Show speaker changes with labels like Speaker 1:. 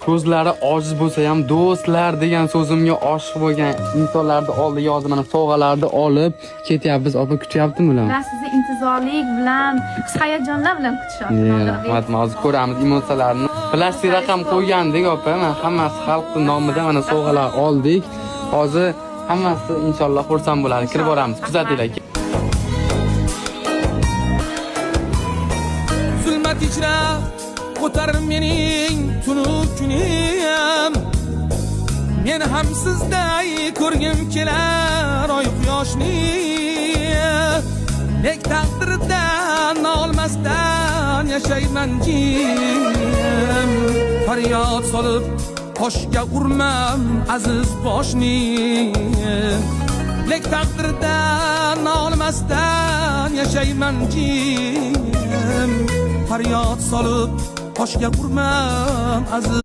Speaker 1: ko'zlari ojiz bo'lsa ham do'stlar degan so'zimga oshiq bo'lgan insonlarni oldiga hozir mana sovg'alarni olib ketyapmiz. Opa kutyaptimi ular?
Speaker 2: Ular sizni intizorlik bilan, hayajonlar bilan kutishyapti.
Speaker 1: Hozir ko'ramiz emotsiyalarni. Plastik raqam qo'ygandik opa, mana hammasi xalqning nomidan mana sovg'alar oldik. Hozir hammasi inshaalloh xursand bo'ladi. Kirib boramiz, kuzatinglar.
Speaker 3: Zulmat ichra ko'tarir mening tunub kunim. Men ham sizday ko'rgim kelar oy quyoshni. Lek taqdirdan olmasdan yashayman jim. Faryod solib qoshga urmam aziz boshni. Lek taqdirdan olmasdan yashayman jim. Faryod solib qoshga urmam aziz